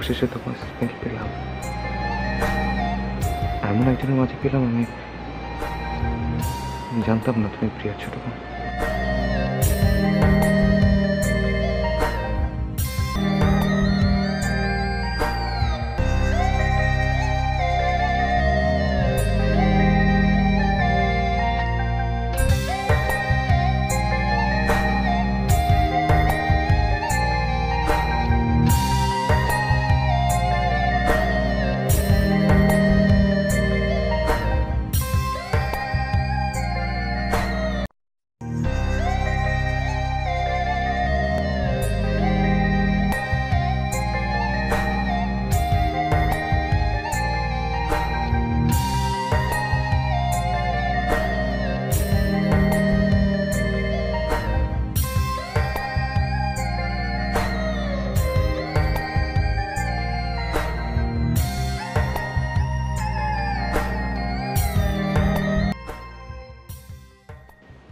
অবশেষে তোমার স্মেল পেলাম, এমন একজনের মাঝে পেলাম আমি জানতাম না তুমি প্রিয়া ছোট বোন।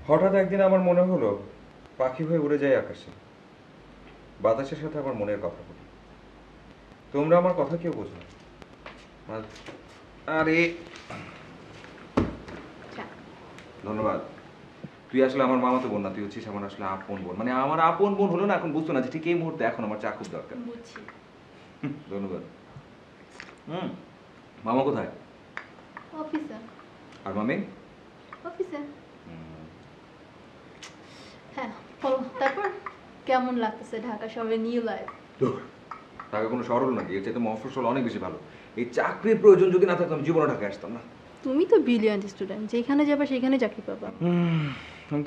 হঠাৎ একদিন আমার মনে হলো পাখি হয়ে উড়ে যায় আকাশে, বাতাসের সাথে আমার মনের কথা বলি। তোমরা আমার কথা কেউ বোঝো না। আরে ধন্যবাদ। তুই আসলে আমার মামাতো বোন না, তুই হচ্ছিস আমার আসলে আপন বোন। মানে আমার আপন বোন হলো না, এখন বুঝতো না যে ঠিক এই মুহূর্তে এখন আমার চা খুব দরকার। ধন্যবাদ। মামা কোথায়? অফিসে। আর মামি? অফিসে। হ্যাঁ বলো, তারপর কেমন লাগতেছে ঢাকা শহরে নিউ লাইফ? ঢাকা কোনো শহর হলো নাকি? এর চাইতে মফস্বল অনেক বেশি ভালো। এই চাকরির প্রয়োজন যদি না থাকতো আমি জীবনে ঢাকায় আসতাম না। তুমি তো ব্রিলিয়ান্ট স্টুডেন্ট, যেখানে যাবে সেখানে চাকরি পাবা।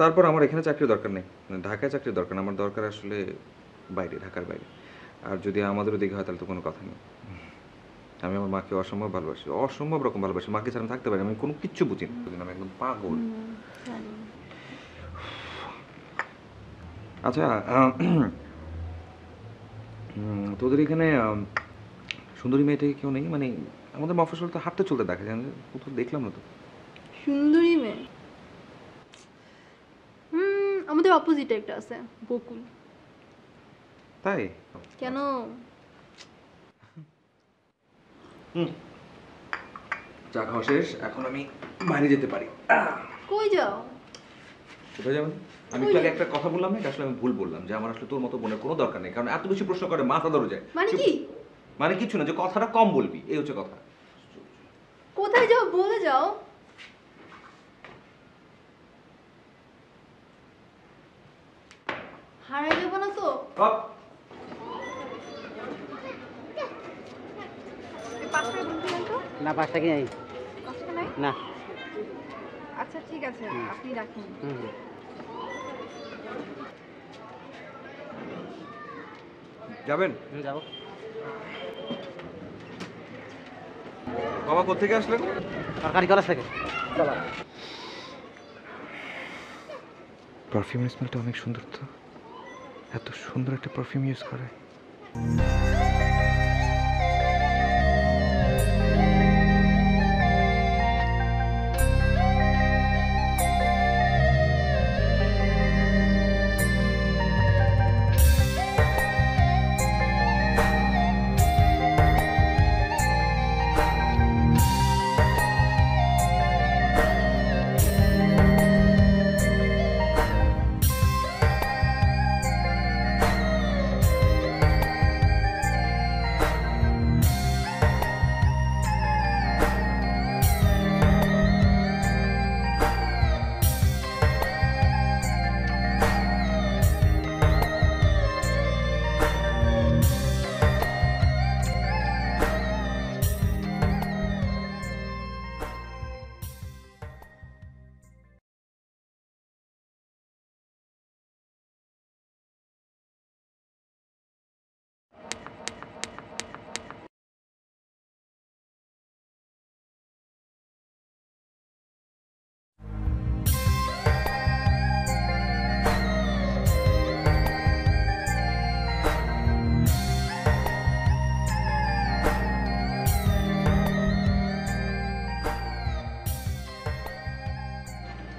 তারপর আমার এখানে চাকরির দরকার নেই, ঢাকায় চাকরির দরকার না। আমার দরকার আসলে বাইরে, ঢাকার বাইরে। আর যদি আমাদেরও দিকে হয় তাহলে তো কোনো কথা নেই। আমি আমার মাকে অসম্ভব ভালোবাসি, অসম্ভব রকম ভালোবাসি। মাকে ছাড়া থাকতে পারি, আমি কোনো কিচ্ছু বুঝি না, আমি একদম পাগল। আচ্ছা, তোদের এখানে সুন্দরী মেয়েটা কেউ নেই? মানে আমাদের মফস্বল তো হাঁটতে চলতে দেখা যায়, কোথাও দেখলাম না তো। সুন্দরী মেয়ে আমাদের অপোজিটে একটা আছে, বকুল। তাই? কেন? চা খাওয়া শেষ, এখন আমি বাইরে যেতে পারি। কই যাও? কোথায় যাবেন? আমি একটু আগে একটা কথা বললাম না, এটা আসলে আমি ভুল বললাম, যে আমার আসলে তোর মতো বোনের কোনো দরকার নেই। কারণ এত বেশি প্রশ্ন করে মাথা ধরে যায়। মানে কি? মানে কিছু না, যে কথাটা কম বলবি, এই হচ্ছে কথা। কোথায় যাও বলে যাও। হারিয়ে যাবো না তো? না, 5 টাকা নেই। না। আচ্ছা ঠিক আছে, আপনি রাখুন। যাবেন? যাবো। বাবা কোথেকে আসলেন? সরকারি কলেজ থেকে। চলো। পারফিউমের স্মেলটা অনেক সুন্দর তো, এত সুন্দর একটা পারফিউম ইউজ করে।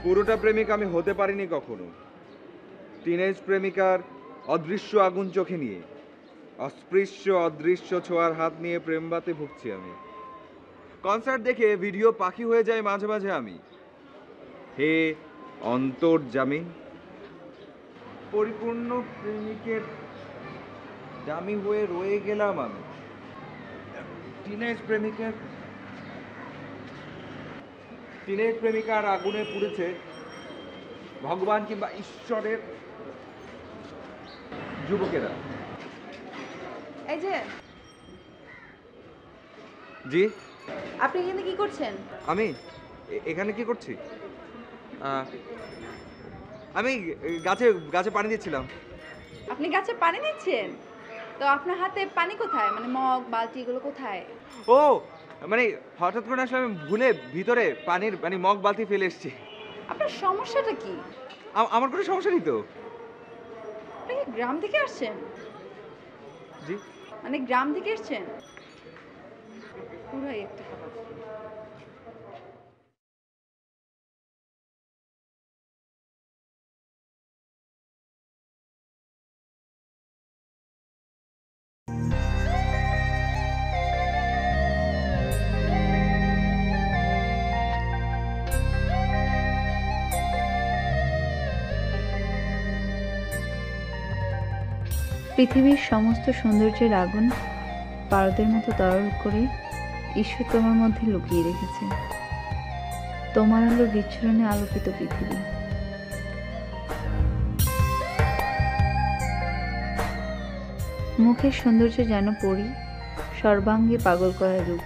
পুরোটা প্রেমিক আমি হতে পারিনি কখনো। টিনেজ প্রেমিকার অদৃশ্য আগুন চোখে নিয়ে অস্পৃশ্য অদৃশ্য ছোঁয়ার হাত নিয়ে প্রেমবাতে ভুগছি আমি। কনসার্ট দেখে ভিডিও পাখি হয়ে যায় মাঝে মাঝে আমি। হে অন্তর্যামী, পরিপূর্ণ প্রেমিকের দামি হয়ে রয়ে গেলাম আমি। টিনেজ প্রেমিকার আগুনে পুড়েছে ভগবান কিংবা ঈশ্বরের যুবকেরা। এই যে জি, আপনি এখানে কি করছেন? আমি এখানে কি করছি? আমি গাছে গাছে পানি দিচ্ছিলাম। আপনি গাছে পানি দিচ্ছেন? তো আপনার হাতে পানি কোথায়, মানে মগ বালতি এগুলো কোথায়? ও মানে হঠাৎ করে আসলে আমি ভুলে ভিতরে পানির মানে মগ বালতি ফেলে এসেছি। আপনার সমস্যাটা কি? আমার কোনো সমস্যা নেই তো। আপনি কি গ্রাম থেকে আসছেন? জি, মানে গ্রাম থেকে এসছেন? পুরাই একটা খাবার। পৃথিবীর সমস্ত সৌন্দর্যের আগুন পারদের মতো তরল করে ঈশ্বর তোমার মধ্যে লুকিয়ে রেখেছে। তোমার আলোর বিচ্ছুরণে আলোকিত পৃথিবী। মুখের সৌন্দর্য যেন পরি, সর্বাঙ্গে পাগল করা রূপ।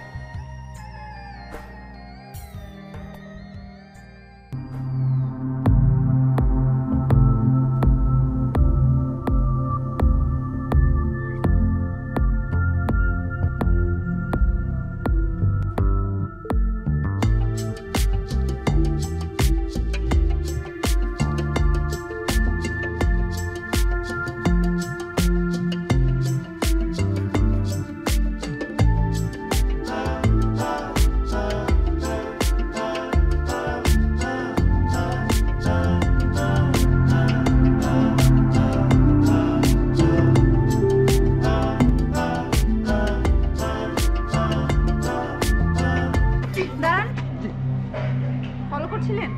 ফলো করছিলেন?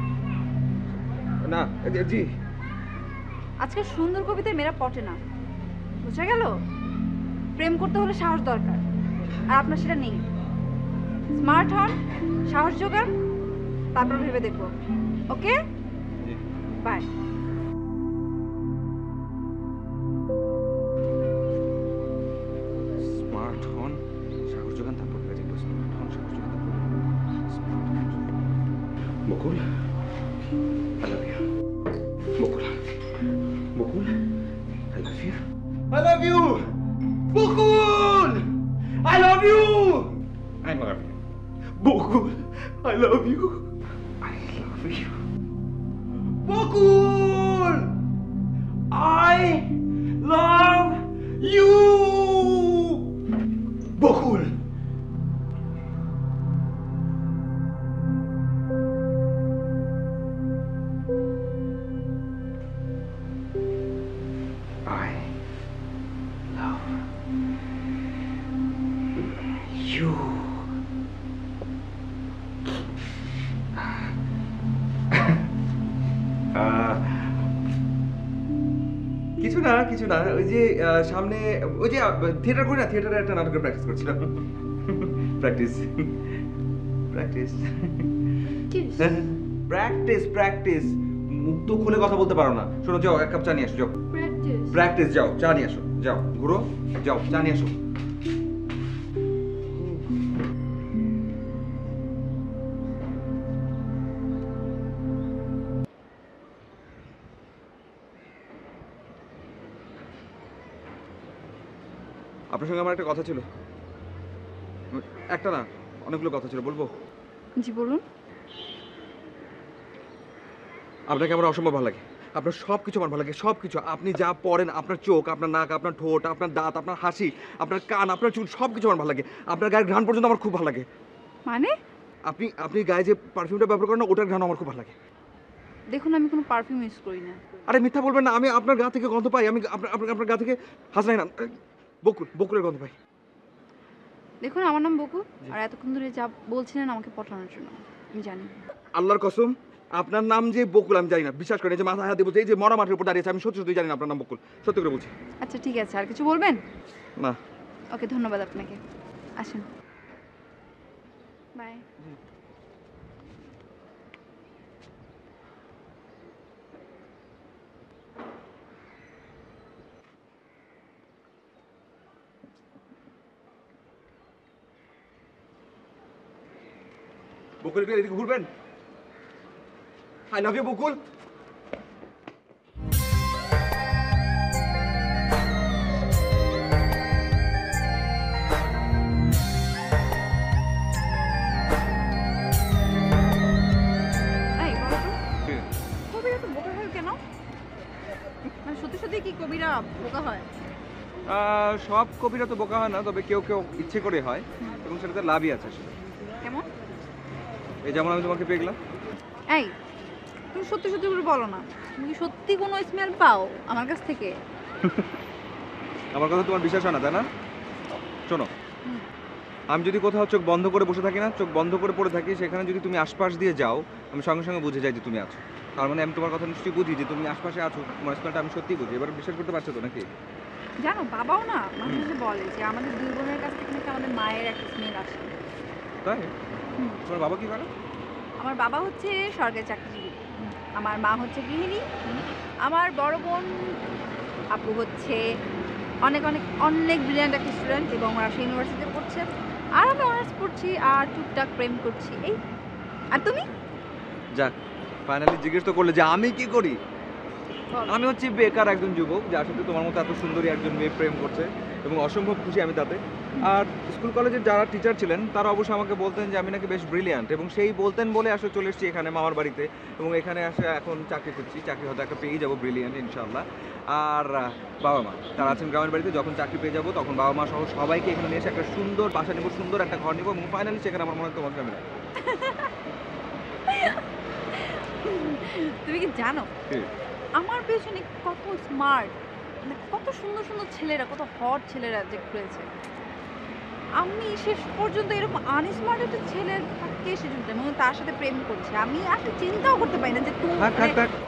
না জি। আজকে সুন্দর কবিতায় মেয়েরা পটে না, বুঝা গেল? প্রেম করতে হলে সাহস দরকার, আর আপনার সেটা নেই। স্মার্ট হন, সাহস জোগান, তারপর ভেবে দেখবো। ওকে, বাই। স্মার্ট হন, সাহস যোগান, তারপর স্মার্ট হন, সাহস যোগান, তারপর বকুল, I love you. Bakul, Bakul, I love you. I love you. Bakul, I love you. I love you. Bakul, I love you. I love you. Bakul, I love you. Bakul. I love you. কিছু না কিছু না, ওই যে সামনে ওই যে theatre করি না, থিয়েটারে একটা নাটকের প্র্যাকটিস করছিলাম। Practice practice practice practice. মুখ তো খুলে কথা বলতে পারো না। শোনো, যাও এক কাপ চা নিয়ে আসো, যাও প্র্যাকটিস, যাও চা নিয়ে আসো, যাও ঘুরো, যাও চা নিয়ে আসো। আপনার সঙ্গে আমার একটা কথা ছিল। একটা না, অনেকগুলো কথা ছিল, বলবো? জি বলুন। আপনাকে আমার অসম্ভব ভালো লাগে। আপনার সব কিছু আমার ভালো লাগে, সব কিছু। আপনি যা পড়েন, আপনার চোখ, আপনার নাক, আপনার ঠোঁট, আপনার দাঁত, আপনার হাসি, আপনার কান, আপনার চুল, সব কিছু আমার ভালো লাগে। আপনার গায়ের ঘ্রাণ পর্যন্ত আমার খুব ভালো লাগে। মানে? আপনি গায়ে যে পারফিউমটা ব্যবহার করেন না, ওটার ঘ্রাণ আমার খুব ভালো লাগে। দেখুন, আমি কোনো পারফিউম ইউজ করি না। আরে মিথ্যা বলবেন না, আমি আপনার গা থেকে গন্ধ পাই। আমি আপনার গা থেকে হাসনাই না, বকুলের গন্ধ ভাই। দেখুন আমার নাম বকু, আর এতক্ষণ ধরে যা বলছিলেন আমাকে পটানোর জন্য আমি জানি। আল্লাহর কসম আপনার নাম যে বকুল আমি জানি না, বিশ্বাস করেন। যে মাথা হাত দিয়ে বলছে, এই যে মরা মাটির উপর দাঁড়িয়েছে, আমি সত্যি সত্যি জানি না আপনার নাম বকুল, সত্যি করে বলছি। আচ্ছা ঠিক আছে, আর কিছু বলবেন? না। ওকে, ধন্যবাদ আপনাকে। আসেন, বাই। বকুল একটু এদিকে ঘুরবেন? আই লাভ ইউ বকুল। এই বলো তো, কবিরা তো বোকা হয় কেন? মানে সত্যি সত্যি কি কবিরা বোকা হয়? সব কবিরা তো বোকা হয় না, তবে কেউ কেউ ইচ্ছে করে হয়, এবং সেটাতে লাভই আছে আসলে। কেমন? এই যেমন আমি তোমাকে পেয়ে গেলাম। এই, তুমি সত্যি সত্যি করে বলো না, তুমি কি সত্যি কোনো স্মেল পাও আমার কাছ থেকে? আমার কথা তোমার বিশ্বাস হয় না, তাই না? শোনো, আমি যদি কোথাও চোখ বন্ধ করে বসে থাকি না, চোখ বন্ধ করে পড়ে থাকি, সেখানে যদি তুমি আশপাশ দিয়ে যাও, আমি সঙ্গে সঙ্গে বুঝে যাই যে তুমি আছো। তার মানে আমি তোমার কথা নিশ্চয়ই বুঝি যে তুমি আশপাশে আছো, তোমার স্মেলটা আমি সত্যিই বুঝি। এবার বিশ্বাস করতে পারছো তো নাকি? জানো, বাবাও না মাঝে মাঝে বলে যে আমাদের দুই বোনের কাছ থেকে নাকি আমাদের মায়ের একটা স্মেল আসে। তাই? তোমার বাবা কি করে? আমার বাবা হচ্ছে সরকারি চাকরিজীবী, আমার মা হচ্ছে গৃহিণী, আমার বড় বোন আপু হচ্ছে অনেক অনেক অনেক ব্রিলিয়ান্ট একটা স্টুডেন্ট এবং রাজশাহী ইউনিভার্সিটিতে পড়ছে, আর আমি অনার্স পড়ছি আর টুকটাক প্রেম করছি। এই, আর তুমি? যাক, ফাইনালি জিজ্ঞেস তো করলে যে আমি কি করি। আমি হচ্ছে বেকার একজন যুবক, যার সাথে তোমার মতো এত সুন্দরী একজন মেয়ে প্রেম করছে, এবং অসম্ভব খুশি আমি তাতে। আর স্কুল কলেজের যারা টিচার ছিলেন তারা অবশ্যই আমাকে বলতেন যে আমি নাকি বেশ ব্রিলিয়ান্ট, এবং সেই বলতেন বলে আসলে চলে এসেছি এখানে মামার বাড়িতে, এবং এখানে আসে এখন চাকরি করছি। চাকরি হয়তো একটা পেয়েই যাবো, ব্রিলিয়ান্ট ইনশাল্লাহ। আর বাবা মা তারা আছেন গ্রামের বাড়িতে, যখন চাকরি পেয়ে যাবো তখন বাবা মা সহ সবাইকে এখানে নিয়ে এসে একটা সুন্দর বাসা নেবো, সুন্দর একটা ঘর নেবো, এবং ফাইনালি সেখানে আমার মনে হয় তোমার ফ্যামিলি। তুমি কি জানো আমার পেছনে কত স্মার্ট, মানে কত সুন্দর সুন্দর ছেলেরা, কত হট ছেলেরা যে ঘুরেছে। আমি শেষ পর্যন্ত এরকম আনস্মার্ট একটা ছেলের থাকে সেজন্য এবং তার সাথে প্রেম করছে। আমি আসলে চিন্তাও করতে পারি না যে তুমি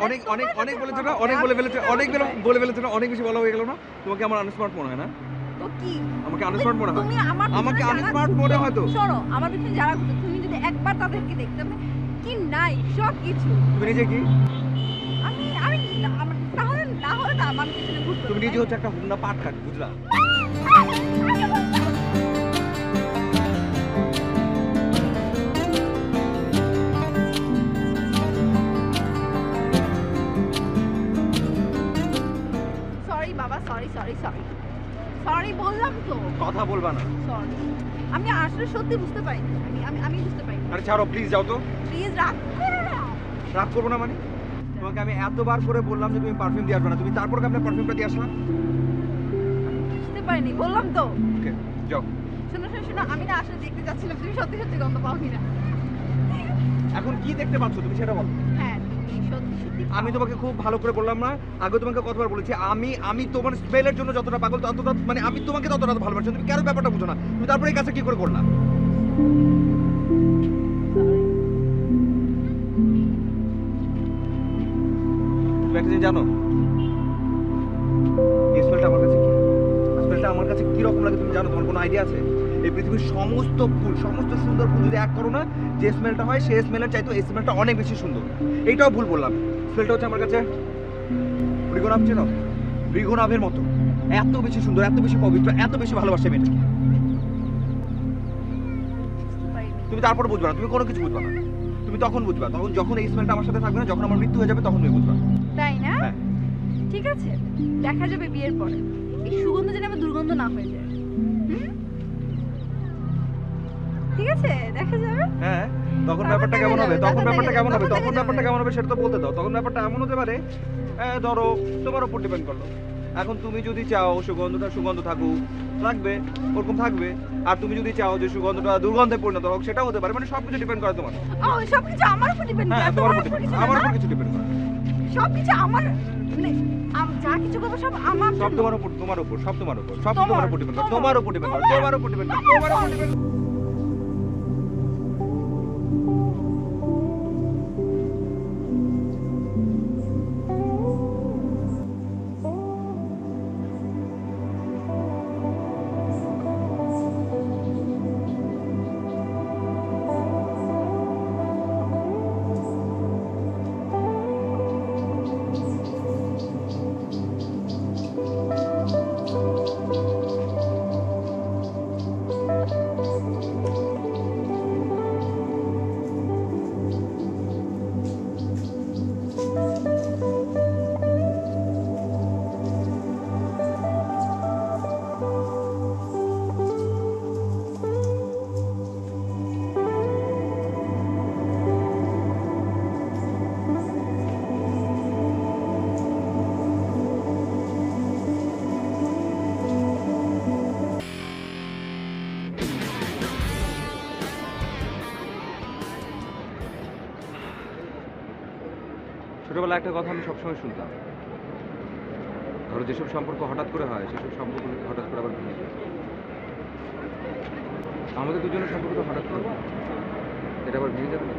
অনেক অনেক অনেক বলেছো না, অনেক বলে ফেলেছো, অনেক বলে ফেলেছো না, অনেক বেশি বলা হয়ে গেল না? তোমাকে আমার আনস্মার্ট মনে হয় না? তো কি আমাকে আনস্মার্ট মনে হয়? তুমি আমাকে আনস্মার্ট মনে হয় তো? শোনো, আমার পিছনে যারা ঘুরছে তুমি যদি একবার তাদেরকে দেখতে কি নাই সব কিছু। তুমি নিজে কি? আমি আমি আমার তাহলে না হলে না আমার পিছনে ঘুরতে তুমি নিজে হচ্ছে একটা হুন্ডা পাট খাট, বুঝলা? সরি বাবা, সরি সরি সরি সরি বললাম তো। কথা বলবা না। সরি, আমি আসলে সত্যি বুঝতে পারিনি। আমি বুঝতে পারিনি। আরে ছাড়ো প্লিজ, যাও তো। প্লিজ রাগ করো না। রাগ করবো না মানে? তোমাকে আমি এতবার করে বললাম যে তুমি পারফিউম দিয়ে আসবে না, তুমি তারপর কি আপনার পারফিউমটা দিয়ে আসলা? বুঝতে পারিনি, বললাম তো। ওকে, যাও। শোনো শোনো শোনো, আমি না আসলে দেখতে যাচ্ছিলাম তুমি সত্যি সত্যি গন্ধ পাও কিনা। এখন কি দেখতে পাচ্ছ তুমি সেটা বলো। হ্যাঁ, তুমি সত্যি সত্যি আমি তোমাকে খুব ভালো করে বললাম না, আগে তোমাকে কতবার বলেছি, আমি তোমার স্মেলের জন্য যতটা পাগল ততটা, মানে আমি তোমাকে ততটা ভালোবাসি। তুমি কেন ব্যাপারটা বুঝো না? তুমি তারপরে এই কাজটা কি করে করলা? তুমি একটা জিনিস জানো, এই স্মেলটা আমার কাছে কি? স্মেলটা আমার কাছে কি রকম লাগে তুমি জানো? তোমার কোনো আইডিয়া আছে? এই পৃথিবীর সমস্ত ফুল, সমস্ত সুন্দর ফুল যদি এক করো না, যে স্মেলটা হয় সেই স্মেলের চাইতে এই স্মেলটা অনেক বেশি সুন্দর। এইটাও ভুল বললাম। স্মেলটা হচ্ছে আমার কাছে মৃগনাভ, চেনো? মৃগনাভের মতো এত বেশি সুন্দর, এত বেশি পবিত্র, এত বেশি ভালোবাসে মেয়েটা। বুঝতে পারিনি। তুমি তারপর বুঝবা না, তুমি কোনো কিছু বুঝবা না। তুমি তখন বুঝবা, তখন যখন এই স্মেলটা আমার সাথে থাকবে না, যখন আমার মৃত্যু হয়ে যাবে, তখন তুমি বুঝবা। তাই না? হ্যাঁ। ঠিক আছে, দেখা যাবে বিয়ের পরে। এই সুগন্ধ যেন আমার দুর্গন্ধ না হয়ে যায়। হুম? ঠিক আছে, দেখা যাবে। হ্যাঁ, তখন তখন ব্যাপারটা দেখা কেমন হবে? যাবে, তখন তখন ব্যাপারটা দেখা কেমন যাবে, হবে? তখন তখন দেখা ব্যাপারটা যাবে। কেমন হবে সেটা তো বলতে দাও। তখন ব্যাপারটা এমন হতে পারে, ধরো তোমার উপর ডিপেন্ড করলো। এখন তুমি যদি চাও সুগন্ধটা সুগন্ধ থাকুক, থাকবে, ওরকম থাকবে। আর তুমি যদি চাও যে সুগন্ধটা দুর্গন্ধে পরিণত হোক, সেটাও হতে পারে। মানে সবকিছু ডিপেন্ড করে তোমার। ও, সবকিছু আমার উপর ডিপেন্ড করে, হ্যাঁ, তোমার তোমার উপর উপর কিছু না, আমার না? উপর কিছু ডিপেন্ড করে। সবকিছু আমার মানে যা কিছু করবো সব আমার সব জন্য। তোমার উপর, তোমার উপর, সব তোমার উপর, সব তোমার, তোমার উপর ডিপেন্ড করে, তোমার, তোমার উপর ডিপেন্ড করে, তোমার উপর ডিপেন্ড করে, তোমার উপর ডিপেন্ড করে। ছোটবেলায় একটা কথা আমি সবসময় শুনতাম, ধরো যেসব সম্পর্ক হঠাৎ করে হয় সেসব সম্পর্ক হঠাৎ করে আবার ভেঙে যায়। আমাদের দুজনের সম্পর্ক তো হঠাৎ করে হলো। এটা আবার ভেঙে যাবে না।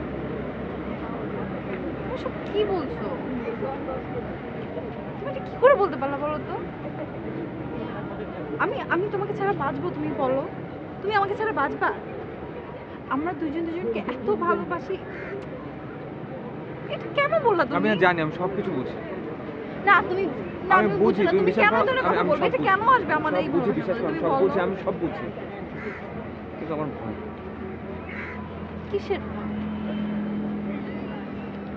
তুমি সব কি বলছো? তুমি এটা কি করে বলতে পারলা বলো তো? আমি আমি তোমাকে ছাড়া বাঁচবো, তুমি বলো? তুমি আমাকে ছাড়া বাঁচবা? আমরা দুজন দুজনকে এত ভালোবাসি, এটা কেন বললা তুমি? আমি জানি, আমি সবকিছু বুঝি। না তুমি, না আমি তুমি বুঝি, বুঝছো না, তুমি তুমি বিশ্বাস কেন করো, ধরে কথা আমি বলবে? সব এটা বুঝি। কেন আসবে আমাদের এই সব বুঝি, ভালোবাসার বিশ্বাস করো, মধ্যে? আমি তুমি সব বলো। বুঝি, আমি সব বুঝি, কিন্তু আমার ভয়। কিসের ভয়?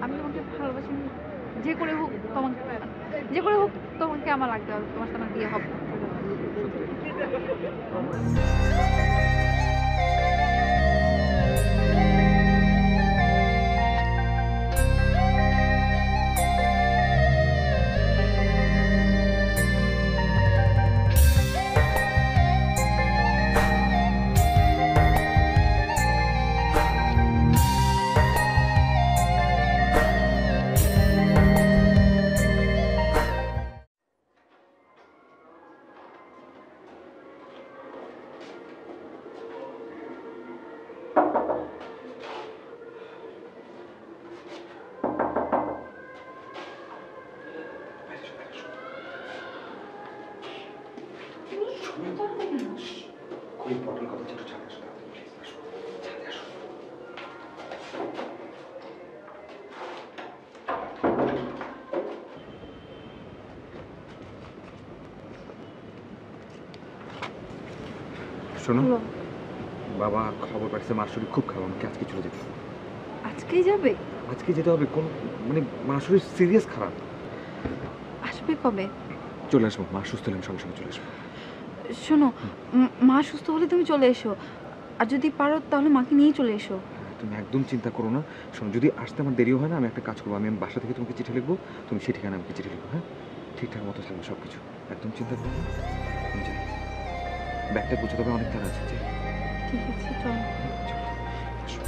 আমি তোমাকে ভালোবাসি, যে করে হোক তোমাকে, যে করে হোক তোমাকে আমার লাগতে হবে, তোমার সাথে আমার বিয়ে হবে। খুব ইম্পর্টেন্ট কথা ছিল, ছাদে আসো, প্লিজ আসো, ছাদে আসো। শোনো, বলো। বাবা খবর পাচ্ছে মার শরীর খুব খারাপ, আমাকে আজকে চলে যেতে হবে। আজকেই যাবে? আজকে যেতে হবে, কোন মানে মার শরীর সিরিয়াস খারাপ। আসবে কবে? চলে আসবো, মা সুস্থ হলে আমি সঙ্গে সঙ্গে চলে আসবো। শোনো, মা সুস্থ হলে তুমি চলে এসো, আর যদি পারো তাহলে মাকে নিয়েই চলে এসো। তুমি একদম চিন্তা করো না। শোনো, যদি আসতে আমার দেরিও হয় না, আমি একটা কাজ করবো, আমি বাসা থেকে তোমাকে চিঠি লিখবো, তুমি সেই ঠিকানা আমাকে চিঠি লিখবো। হ্যাঁ, ঠিকঠাক মতো থাকবে সব কিছু, একদম চিন্তা করো না। আমি যাই, ব্যাগটা গুছোতে হবে, অনেক তারা আছে। যাই। ঠিক আছে, চলো। চলো, আসো।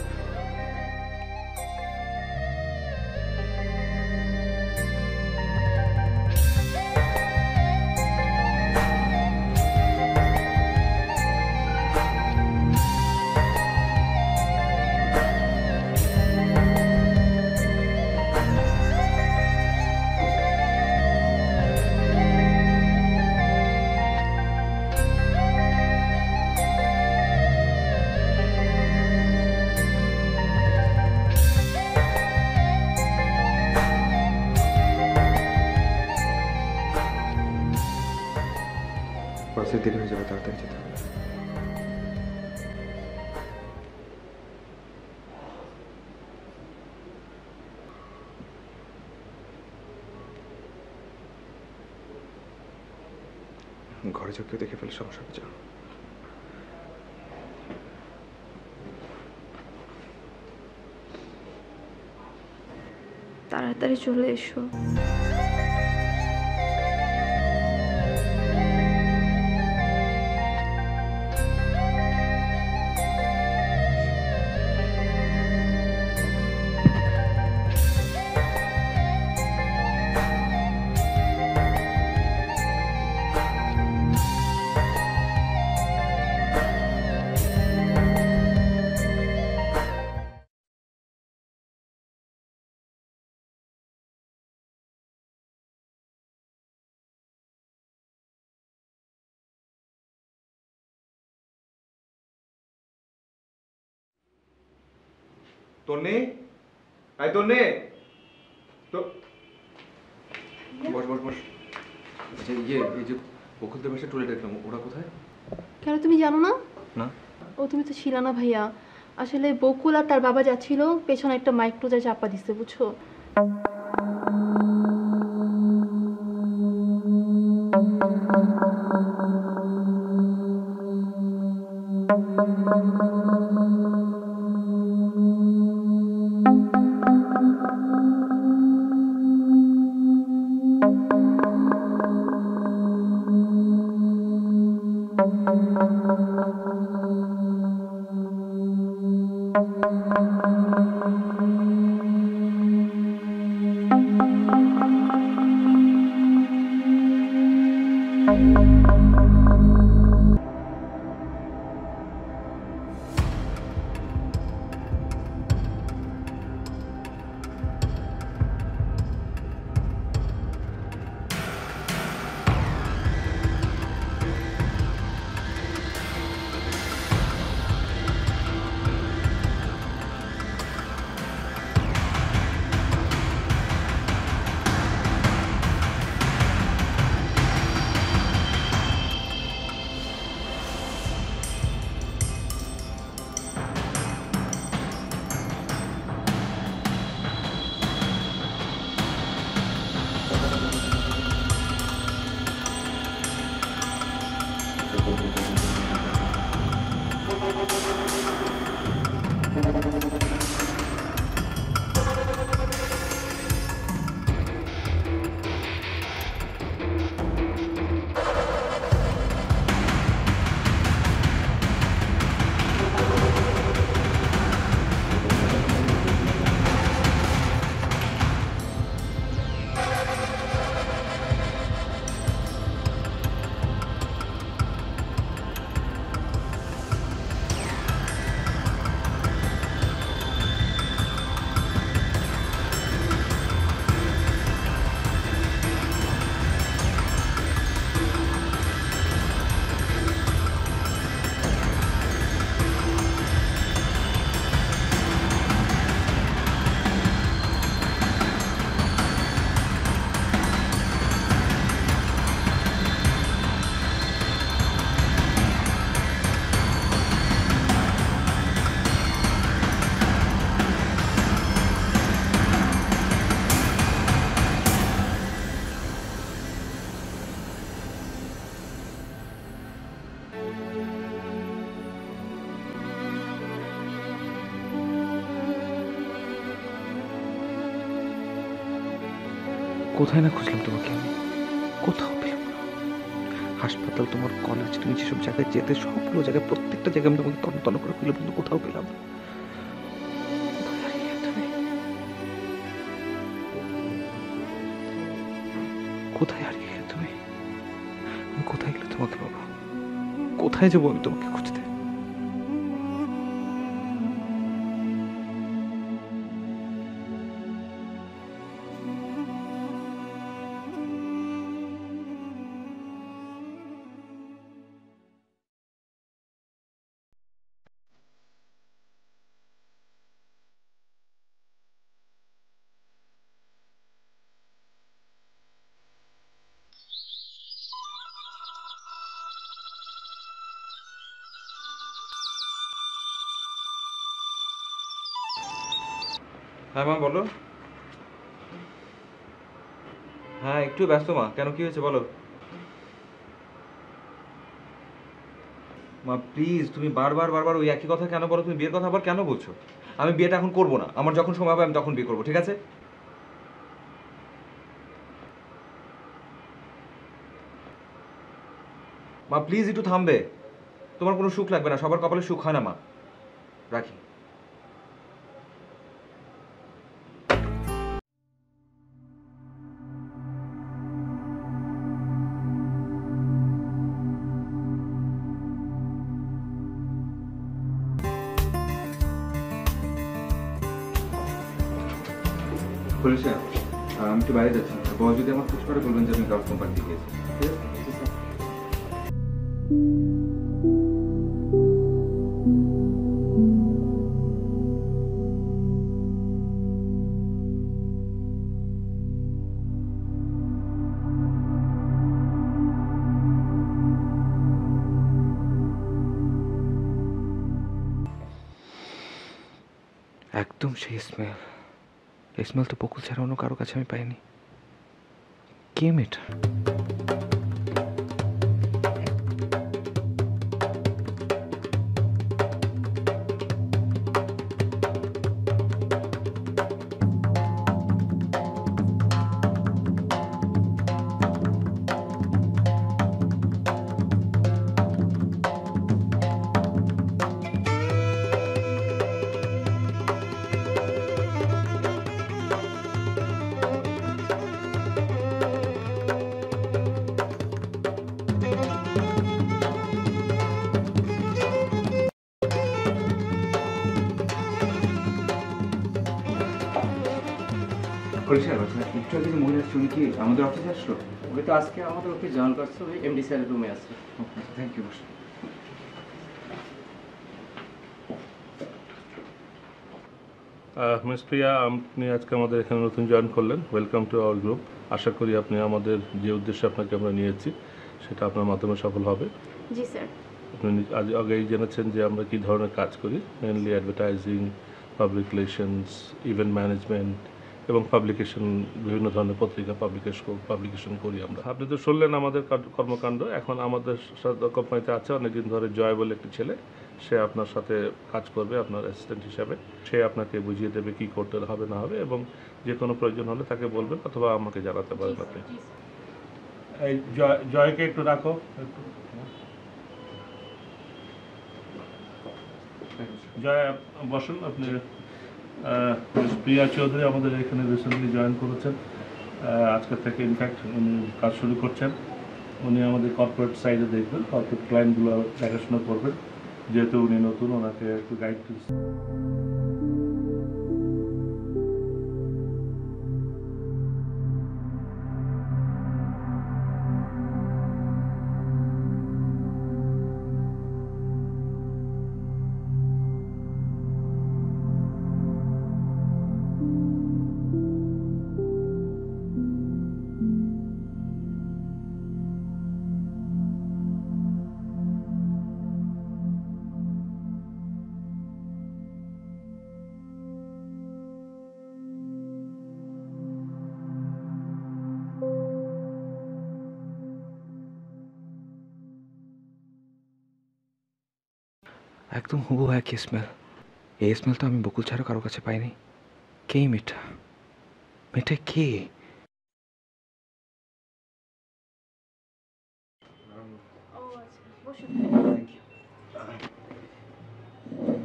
বাসে দেরি হয়ে যাবে, তাড়াতাড়ি যেতে হবে। ঘরে যাও, কেউ দেখে ফেলে সমস্যা হবে। যাও। তাড়াতাড়ি চলে এসো। তন্নি, আয় তন্নি, তো বস বস বস। আচ্ছা এই যে বকুলদের বাসায় টুলে দেখলাম, ওরা কোথায়? কেন তুমি জানো না? না। ও তুমি তো ছিল না ভাইয়া। আসলে বকুল আর তার বাবা যাচ্ছিল, পেছনে একটা মাইক্রোজা চাপা দিচ্ছে, বুঝছো? কোথায় না খুঁজলাম তোমাকে আমি, কোথাও পেলাম না। হাসপাতাল, তোমার কলেজ, তুমি যেসব জায়গায় যেতে, সবগুলো জায়গায়, প্রত্যেকটা জায়গায় আমি তোমাকে তন্ন তন্ন করে খুঁজলাম, কিন্তু কোথাও পেলাম না। কোথায় হারিয়ে তুমি? কোথায় হারিয়ে গেলে তুমি? আমি কোথায় গেলে তোমাকে বাবা? কোথায় যাবো আমি তোমাকে খুঁজতে? হ্যাঁ মা বলো। হ্যাঁ একটু ব্যস্ত মা, কেন কি হয়েছে বলো। মা প্লিজ, তুমি বারবার বারবার ওই একই কথা কেন বলো? তুমি বিয়ের কথা আবার কেন বলছো? আমি বিয়েটা এখন করবো না, আমার যখন সময় হবে আমি তখন বিয়ে করবো, ঠিক আছে? মা প্লিজ একটু থামবে? তোমার কোনো সুখ লাগবে না, সবার কপালে সুখ হয় না মা। রাখি। পুলিশা, আমি একটু বাইরে যাচ্ছি, বস যদি আমার খোঁজ করে বলবেন যে আমি গার্লস কোম্পানি থেকে গিয়েছি, ঠিক আছে? একদম সেই স্মেল। এই স্মেল তো বকুল ছাড়া অন্য কারো কাছে আমি পাইনি। কে মেয়েটা? একটু আগে যে মহিলা আসছে উনি কি আমাদের অফিসে আসলো? ওই তো আজকে আমাদের অফিস জয়েন করছে, ওই এমডি স্যারের রুমে আছে। Thank you. মিস প্রিয়া, আপনি আজকে আমাদের এখানে নতুন জয়েন করলেন। Welcome to our group. আশা করি আপনি আমাদের যে উদ্দেশ্যে আপনাকে আমরা নিয়েছি সেটা আপনার মাধ্যমে সফল হবে। জি স্যার। আপনি আজ আগেই জেনেছেন যে আমরা কী ধরনের কাজ করি। Mainly advertising, public relations, event management এবং পাবলিকেশন, বিভিন্ন ধরনের পত্রিকা পাবলিকেশন করি আমরা। আপনি তো শুনলেন আমাদের কর্মকাণ্ড। এখন আমাদের সাথে কোম্পানিতে আছে অনেকদিন ধরে জয় বলে একটি ছেলে, সে আপনার সাথে কাজ করবে আপনার অ্যাসিস্ট্যান্ট হিসাবে। সে আপনাকে বুঝিয়ে দেবে কী করতে হবে না হবে, এবং যে কোনো প্রয়োজন হলে তাকে বলবেন অথবা আমাকে জানাতে পারেন আপনি। এই জয়কে একটু রাখো একটু। জয় বসুন আপনি। প্রিয়া চৌধুরী আমাদের এখানে রিসেন্টলি জয়েন করেছেন। আজকের থেকে ইনফ্যাক্ট উনি কাজ শুরু করছেন। উনি আমাদের কর্পোরেট সাইডে দেখবেন, কর্পোরেট ক্লায়েন্টগুলো দেখাশোনা করবেন। যেহেতু উনি নতুন, ওনাকে একটু গাইড করছেন। একদম হুবহু একই স্মেল। এই স্মেল তো আমি বকুল ছাড়া কারো কাছে পাইনি। কে মেয়েটা? মেয়েটা কে?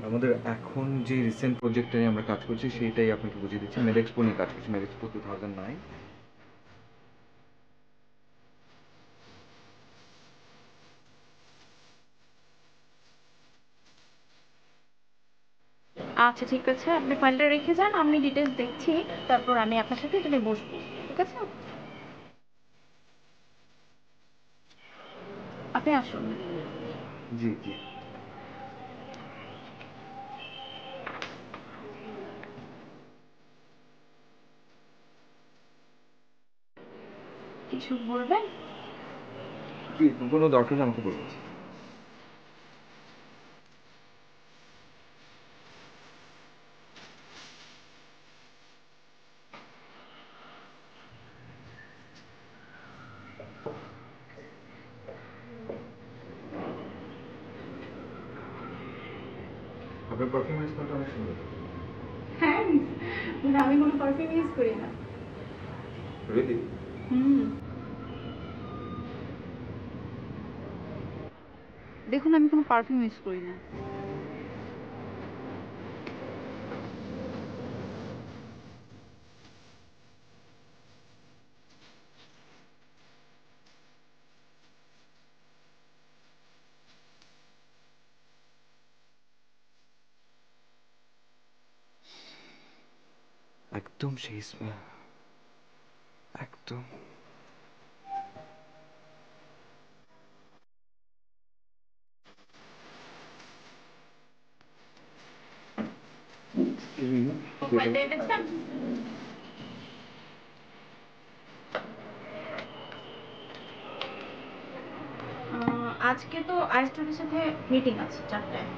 আমাদের এখন যে রিসেন্ট প্রজেক্টে আমরা কাজ করছি সেইটাই আপনাকে বুঝিয়ে দিচ্ছি। মেডেক্সপো নিয়ে কাজ করছি, মেডেক্সপো 2009। আচ্ছা ঠিক আছে, আপনি ফাইলটা রেখে যান, আমি ডিটেলস দেখছি, তারপর আমি আপনার সাথে এখানে বসবো, ঠিক আছে? আপনি আসুন। জি জি। কিছু বলবেন? জি, কোনো দরকার আমাকে বলুন। আপনার পারফরমেন্স কিন্তু অনেক সুন্দর। হ্যাঁ, আমি কোনো পারফিউম ইউজ করি না। রিয়েলি? দেখুন, আমি কোনো পারফিউম ইউজ করি না। একদম সেই স্মেল, একদম। আজকে তো আইস্টুডের সাথে মিটিং আছে 4টায়,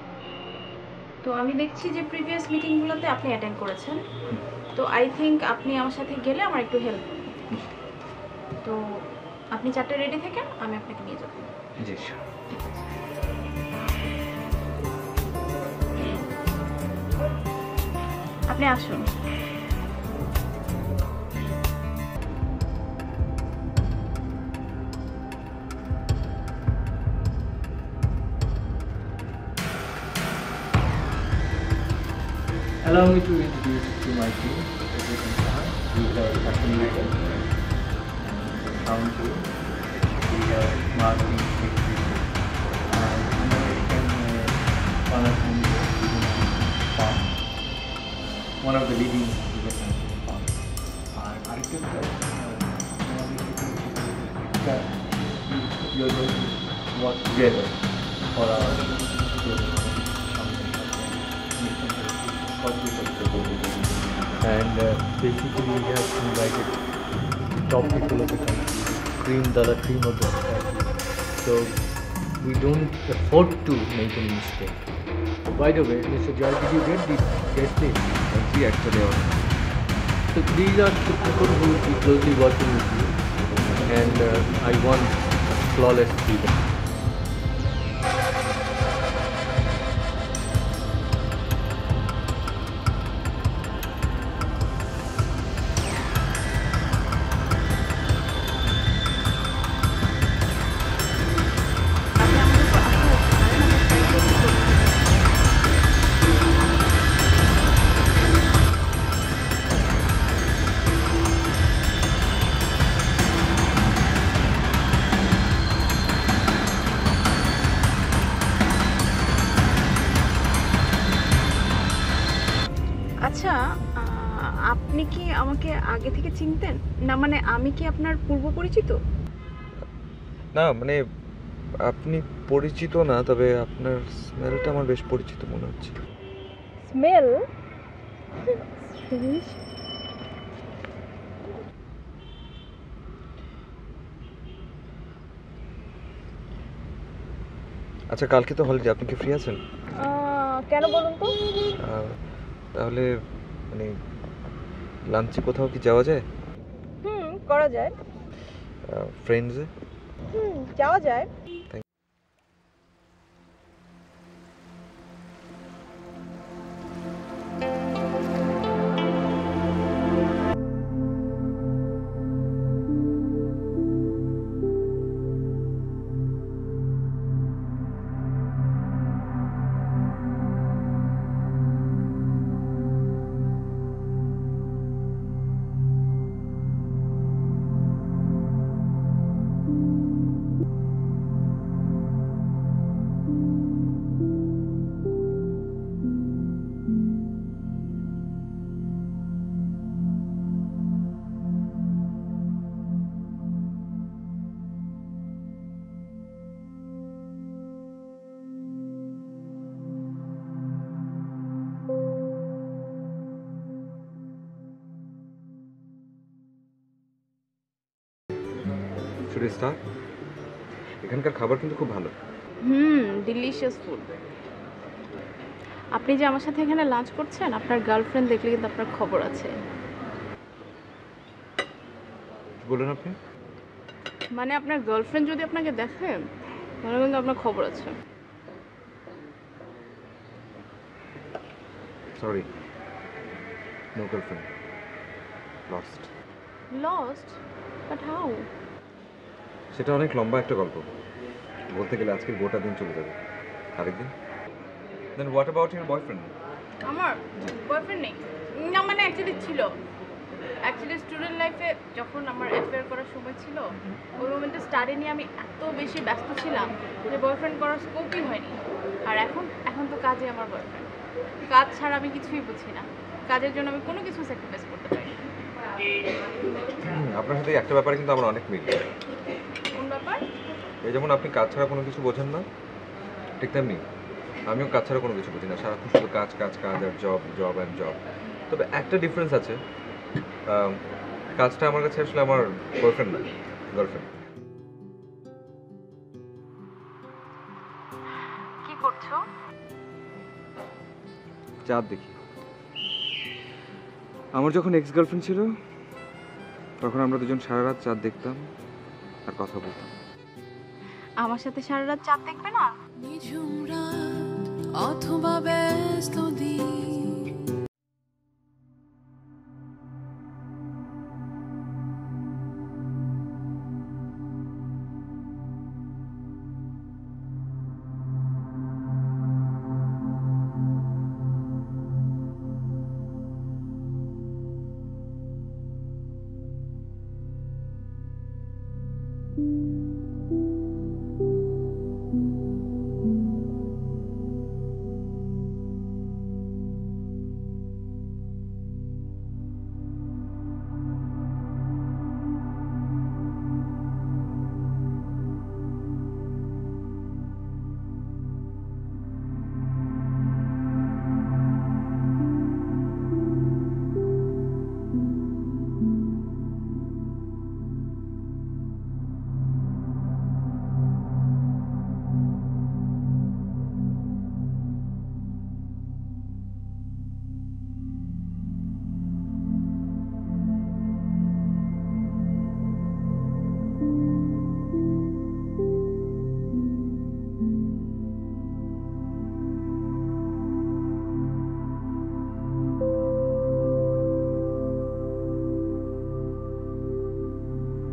তো আমি দেখছি যে প্রিভিয়াস মিটিংগুলোতে আপনি অ্যাটেন্ড করেছেন, তো আই থিঙ্ক আপনি আমার সাথে গেলে আমার একটু হেল্প হবে। তো আপনি 4টে রেডি থাকেন, আমি আপনাকে নিয়ে যাবো। জি আপনি আসুন। Allow me to introduce to my team. As you can see, we have fashion leader, sound team, we have marketing executive, and American management firm, one of the leading investment firms. And architecture, we are going to work together for our and basically we have invited top people of the country, cream the cream of the society. So we don't afford to make any mistake. By the way, Mr. Joy, did you get this guest list? G actually So these are the people who will be closely working with you, and I want flawless freedom. আচ্ছা, আপনি কি আমাকে আগে থেকে চিনতেন? না মানে আমি কি আপনার পূর্ব পরিচিত? না মানে আপনি পরিচিত না, তবে আপনার স্মেলটা আমার বেশ পরিচিত মনে হচ্ছে। স্মেল? আচ্ছা কালকে তো হলিডে, আপনি কি ফ্রি আছেন? কেন বলুন তো? তাহলে মানে লাঞ্চে কোথাও কি যাওয়া যায়? করা যায়। ফ্রেন্ডসে? যাওয়া যায়। Should start? এখানকার খাবার কিন্তু খুব ভালো। Delicious food. আপনি যে আমার সাথে এখানে লাঞ্চ করছেন, আপনার গার্লফ্রেন্ড দেখলে কিন্তু আপনার খবর আছে। বলুন আপনি। মানে আপনার গার্লফ্রেন্ড যদি আপনাকে দেখে, তাহলে কিন্তু আপনার খবর আছে। Sorry, no girlfriend, lost. Lost? But how? সেটা অনেক লম্বা একটা গল্প, বলতে গেলে আজকের গোটা দিন চলে যাবে। আরেকদিন। দেন হোয়াট অ্যাবাউট ইউর বয়ফ্রেন্ড? আমার বয়ফ্রেন্ড নেই। না মানে অ্যাকচুয়ালি ছিল। অ্যাকচুয়ালি স্টুডেন্ট লাইফে যখন আমার অ্যাফেয়ার করার সময় ছিল, ওই মোমেন্টে স্টাডি নিয়ে আমি এত বেশি ব্যস্ত ছিলাম যে বয়ফ্রেন্ড করার স্কোপই হয়নি। আর এখন তো কাজে আমার বয়ফ্রেন্ড। কাজ ছাড়া আমি কিছুই বুঝি না। কাজের জন্য আমি কোনো কিছু স্যাক্রিফাইস করতে পারি না। আপনার সাথে একটা ব্যাপারে কিন্তু আমার অনেক মিল। কোন ব্যাপার? এই যেমন আপনি কাজ ছাড়া কোনো কিছু বোঝেন না, ঠিক তেমনি আমিও কাজ ছাড়া কোনো কিছু বুঝি না। সারাক্ষণ শুধু কাজ কাজ কাজ আর জব জব অ্যান্ড জব। তবে একটা ডিফারেন্স আছে, কাজটা আমার কাছে আসলে আমার বয়ফ্রেন্ড না, গার্লফ্রেন্ড। কি করছো? চাঁদ দেখি। আমার যখন এক্স গার্লফ্রেন্ড ছিল তখন আমরা দুজন সারা রাত চাঁদ দেখতাম আর কথা বলতাম। আমার সাথে সারা রাত চাঁদ দেখবে না? নিঝুম রাত অথবা ব্যস্ত দিন,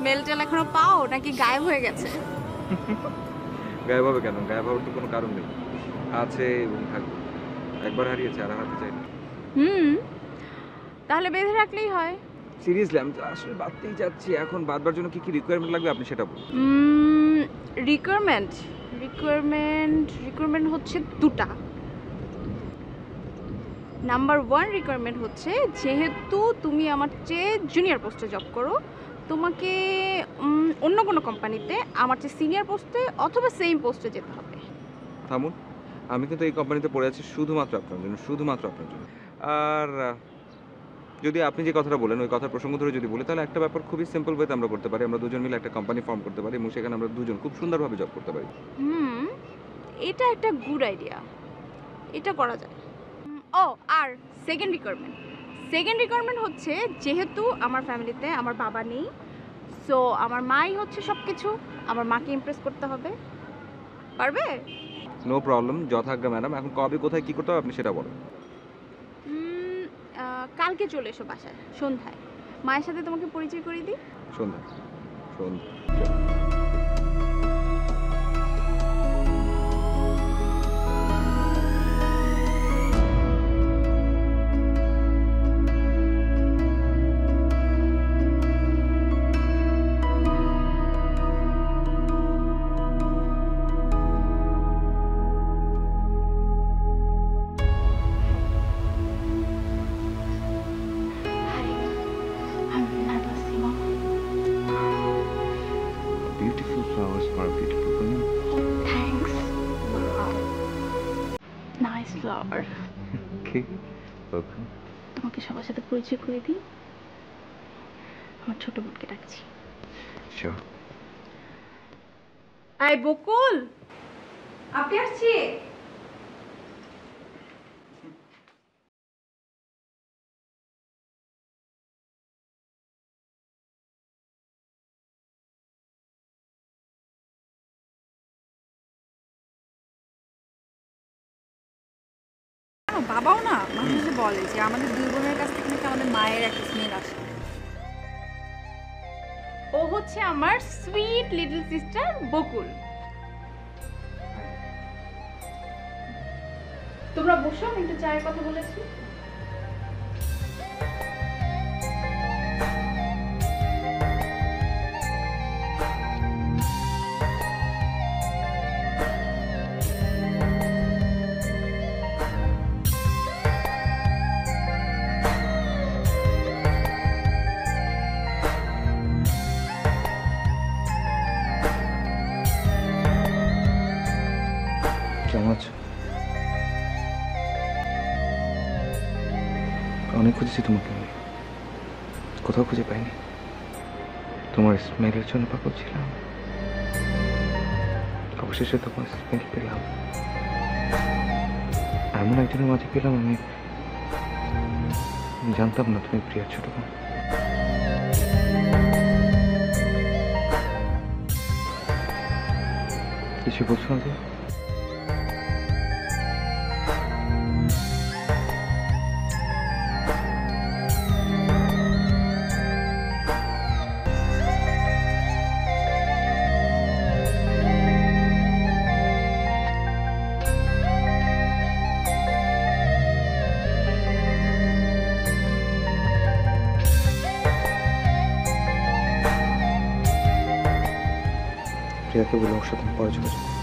মেলটেল এখনো পাও নাকি গায়েব হয়ে গেছে? গায়েব হবে কেন? গায়েব হওয়ার তো কোনো কারণ নেই, আছে এবং থাকবে। একবার হারিয়েছে আর হারাতে চাই না। তাহলে বেঁধে রাখলেই হয়। সিরিয়াসলি আমি তো আসলে বাদতেই যাচ্ছি। এখন বাদবার জন্য কি কি রিকোয়ারমেন্ট লাগবে আপনি সেটা বলুন। রিকোয়ারমেন্ট হচ্ছে দুটা। নাম্বার 1 রিকোয়ারমেন্ট হচ্ছে, যেহেতু তুমি আমার চেয়ে জুনিয়র পোস্টে জব করো, তোমাকে অন্য কোনো কোম্পানিতে আমার চেয়ে সিনিয়র পোস্টে অথবা সেম পোস্টে যেতে হবে। থামুন, আমি কিন্তু এই কোম্পানিতে পড়ে আছি শুধুমাত্র আপনার জন্য, শুধুমাত্র আপনার জন্য। আর যদি আপনি যে কথাটা বলেন ওই কথার প্রসঙ্গ ধরে যদি বলি, তাহলে একটা ব্যাপার খুবই সিম্পল ওয়েতে আমরা করতে পারি। আমরা দুজন মিলে একটা কোম্পানি ফর্ম করতে পারি এবং সেখানে আমরা দুজন খুব সুন্দরভাবে জব করতে পারি। এটা একটা গুড আইডিয়া, এটা করা যায়। ও আর সেকেন্ড রিকোয়ারমেন্ট হচ্ছে, যেহেতু আমার ফ্যামিলিতে আমার বাবা নেই, সো আমার মাই হচ্ছে সব কিছু, আমার মাকে ইমপ্রেস করতে হবে। পারবে? নো প্রবলেম, যথাজ্ঞা ম্যাডাম। এখন কবে কোথায় কী করতে হবে আপনি সেটা বলেন। কালকে চলে এসো বাসায় সন্ধ্যায়, মায়ের সাথে তোমাকে পরিচয় করিয়ে দিই। সন্ধ্যা? Beautiful flowers are beautiful women. Nice flower. Okay. Welcome. তোমাকে সবার সাথে পরিচয় করে দিই, আমার ছোট বোনকে ডাকছি। Sure. আই বকুল, আপনি আসছি। বাবাও না মাঝে মাঝে বলে যে আমাদের দুই বোনের কাছ থেকে নাকি আমাদের মায়ের একটা স্মেল আসে। ও হচ্ছে আমার সুইট লিটল সিস্টার বকুল। তোমরা বসো, আমি একটু চায়ের কথা বলেছি। কেমন আছো? অনেক খুঁজেছি তোমাকে, কোথাও খুঁজে পাইনি। তোমার স্মেলের জন্য পাগল ছিলাম, অবশেষে তোমার স্মেল পেলাম। এমন একজনের মাঝে পেলাম আমি আমি জানতাম না তুমি প্রিয়ার ছোট বোন। কিছু বলছো না তো? প্রিয়াকে বলে ওর সাথে পরে চলে যাবো।